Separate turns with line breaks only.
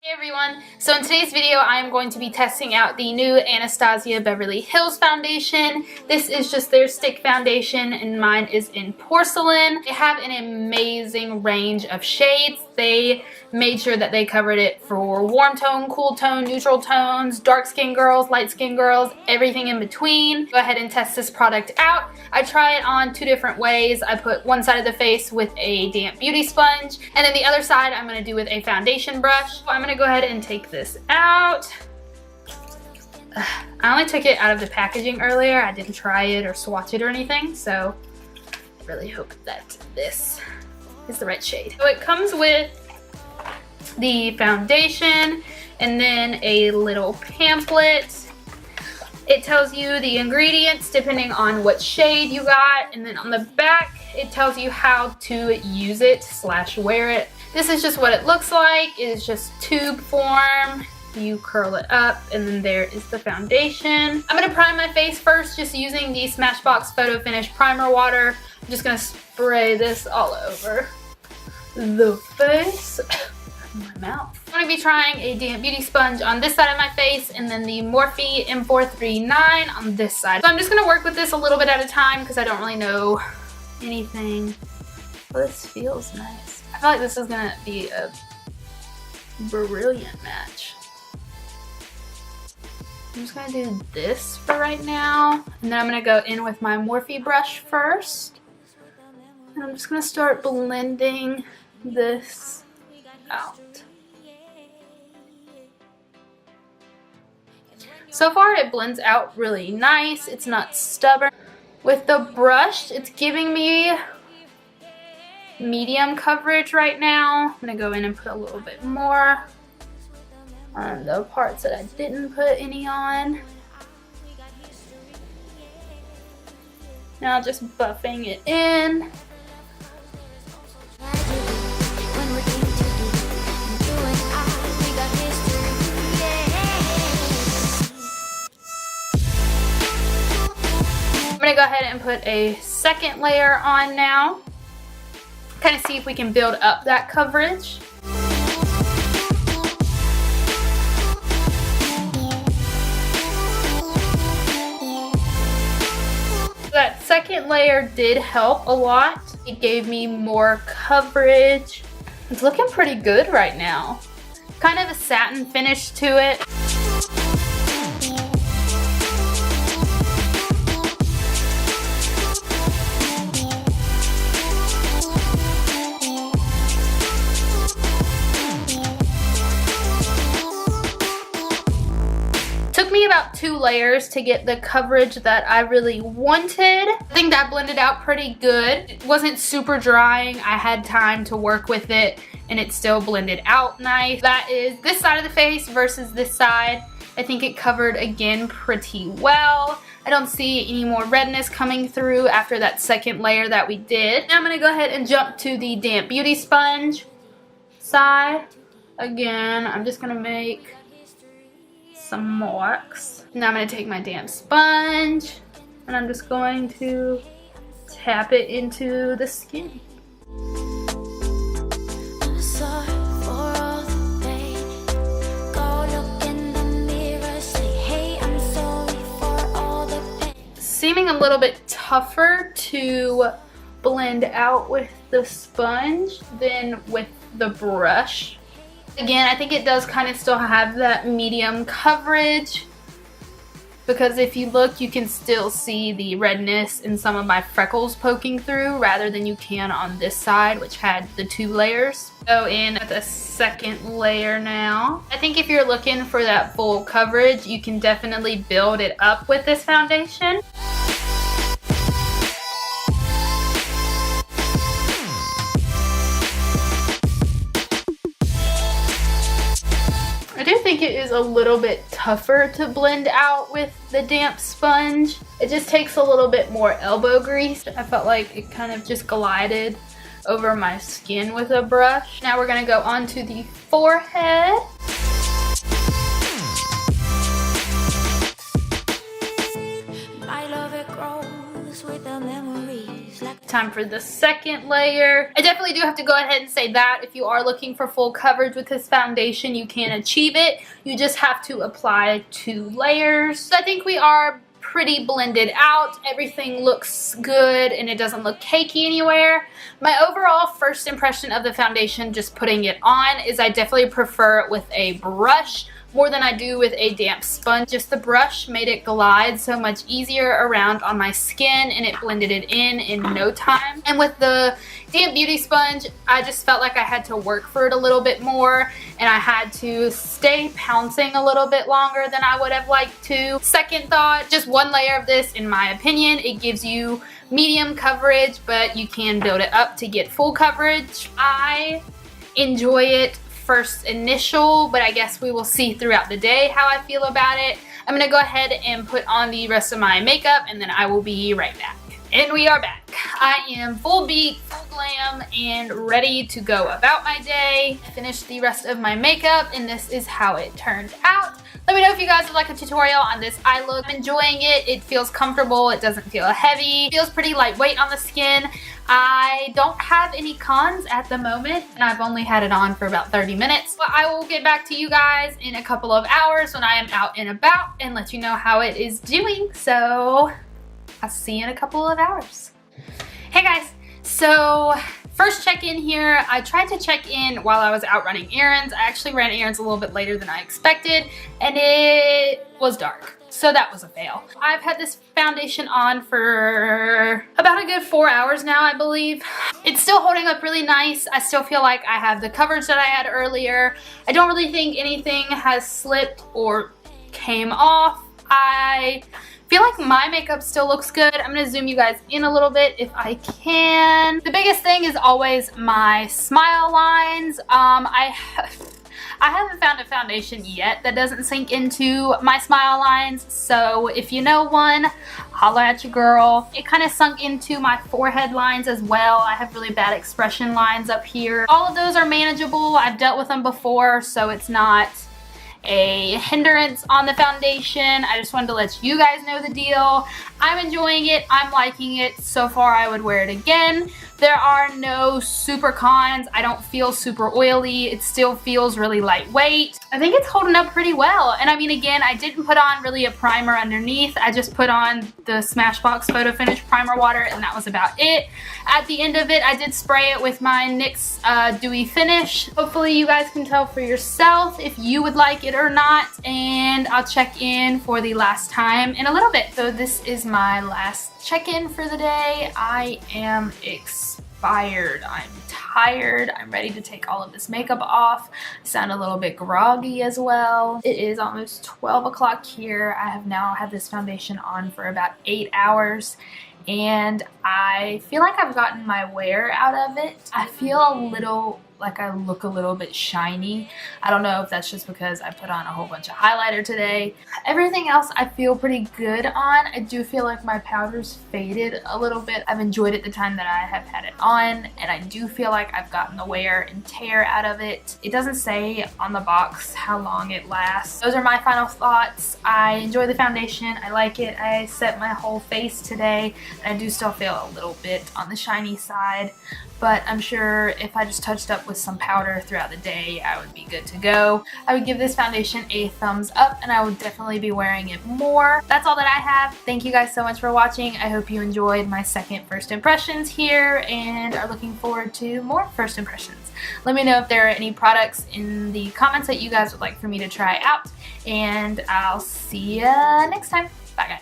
Hey everyone, so in today's video I am going to be testing out the new Anastasia Beverly Hills foundation. This is just their stick foundation and mine is in porcelain. They have an amazing range of shades. They made sure that they covered it for warm tone, cool tone, neutral tones, dark skin girls, light skin girls, everything in between. Go ahead and test this product out. I try it on two different ways. I put one side of the face with a damp beauty sponge and then the other side I'm going to do with a foundation brush. I'm going to go ahead and take this out. I only took it out of the packaging earlier. I didn't try it or swatch it or anything, so I really hope that this is the right shade. So it comes with the foundation and then a little pamphlet. It tells you the ingredients depending on what shade you got, and then on the back it tells you how to use it / wear it. This is just what it looks like. It is just tube form. You curl it up and then there is the foundation. I'm going to prime my face first just using the Smashbox Photo Finish Primer Water. I'm just going to spray this all over the face. My mouth. I'm going to be trying a damp beauty sponge on this side of my face and then the Morphe M439 on this side. So I'm just going to work with this a little bit at a time because I don't really know anything. Well, this feels nice. I feel like this is going to be a brilliant match. I'm just going to do this for right now and then I'm going to go in with my Morphe brush first. And I'm just going to start blending this out. So far it blends out really nice. It's not stubborn. With the brush, it's giving me medium coverage right now. I'm gonna go in and put a little bit more on the parts that I didn't put any on. Now just buffing it in. I'm gonna go ahead and put a second layer on now. Kind of see if we can build up that coverage. That second layer did help a lot. It gave me more coverage. It's looking pretty good right now. Kind of a satin finish to it. Took me about 2 layers to get the coverage that I really wanted. I think that blended out pretty good. It wasn't super drying. I had time to work with it and it still blended out nice. That is this side of the face versus this side. I think it covered again pretty well. I don't see any more redness coming through after that second layer that we did. Now I'm gonna go ahead and jump to the damp beauty sponge side. Again, I'm just gonna make some marks. Now I'm going to take my damp sponge and I'm just going to tap it into the skin. Seeming a little bit tougher to blend out with the sponge than with the brush. Again, I think it does kind of still have that medium coverage because if you look, you can still see the redness in some of my freckles poking through rather than you can on this side, which had the 2 layers. Go in with a second layer now. I think if you're looking for that full coverage, you can definitely build it up with this foundation. I do think it is a little bit tougher to blend out with the damp sponge. It just takes a little bit more elbow grease. I felt like it kind of just glided over my skin with a brush. Now we're gonna go on to the forehead. time for the second layer. I definitely do have to go ahead and say that if you are looking for full coverage with this foundation, you can achieve it. You just have to apply 2 layers. So I think we are pretty blended out. Everything looks good and it doesn't look cakey anywhere. My overall first impression of the foundation, just putting it on, is I definitely prefer it with a brush more than I do with a damp sponge. Just the brush made it glide so much easier around on my skin and it blended it in no time. And with the damp beauty sponge, I just felt like I had to work for it a little bit more and I had to stay pouncing a little bit longer than I would have liked to. Second thought, just 1 layer of this, in my opinion, it gives you medium coverage, but you can build it up to get full coverage. I enjoy it first initial, but I guess we will see throughout the day how I feel about it. I'm gonna go ahead and put on the rest of my makeup and then I will be right back. And we are back. I am full beat, full glam, and ready to go about my day. I finished the rest of my makeup and this is how it turned out. Let me know if you guys would like a tutorial on this eye look. I'm enjoying it. It feels comfortable. It doesn't feel heavy. It feels pretty lightweight on the skin. I don't have any cons at the moment and I've only had it on for about 30 minutes. But I will get back to you guys in a couple of hours when I am out and about and let you know how it is doing. So I'll see you in a couple of hours. Hey guys, so first check-in here. I tried to check in while I was out running errands. I actually ran errands a little bit later than I expected and it was dark. So that was a fail. I've had this foundation on for about a good 4 hours now, I believe. It's still holding up really nice. I still feel like I have the coverage that I had earlier. I don't really think anything has slipped or came off. I feel like my makeup still looks good. I'm gonna zoom you guys in a little bit if I can. The biggest thing is always my smile lines. I haven't found a foundation yet that doesn't sink into my smile lines, so if you know one, holla at your girl. It kind of sunk into my forehead lines as well. I have really bad expression lines up here. All of those are manageable. I've dealt with them before, so it's not a hindrance on the foundation. I just wanted to let you guys know the deal. I'm enjoying it. I'm liking it. So far, I would wear it again. There are no super cons. I don't feel super oily. It still feels really lightweight. I think it's holding up pretty well. And I mean, again, I didn't put on really a primer underneath. I just put on the Smashbox Photo Finish Primer Water and that was about it. At the end of it, I did spray it with my NYX Dewy Finish. Hopefully you guys can tell for yourself if you would like it or not. And I'll check in for the last time in a little bit. So this is my last check-in for the day. I am expired. I'm tired. I'm ready to take all of this makeup off. I sound a little bit groggy as well. It is almost 12 o'clock here. I have now had this foundation on for about 8 hours and I feel like I've gotten my wear out of it. I feel a little like I look a little bit shiny. I don't know if that's just because I put on a whole bunch of highlighter today. Everything else I feel pretty good on. I do feel like my powder's faded a little bit. I've enjoyed it the time that I have had it on, and I do feel like I've gotten the wear and tear out of it. It doesn't say on the box how long it lasts. Those are my final thoughts. I enjoy the foundation. I like it. I set my whole face today, and I do still feel a little bit on the shiny side, but I'm sure if I just touched up with some powder throughout the day, I would be good to go. I would give this foundation a thumbs up and I would definitely be wearing it more. That's all that I have. Thank you guys so much for watching. I hope you enjoyed my second first impressions here and are looking forward to more first impressions. Let me know if there are any products in the comments that you guys would like for me to try out, and I'll see ya next time. Bye guys.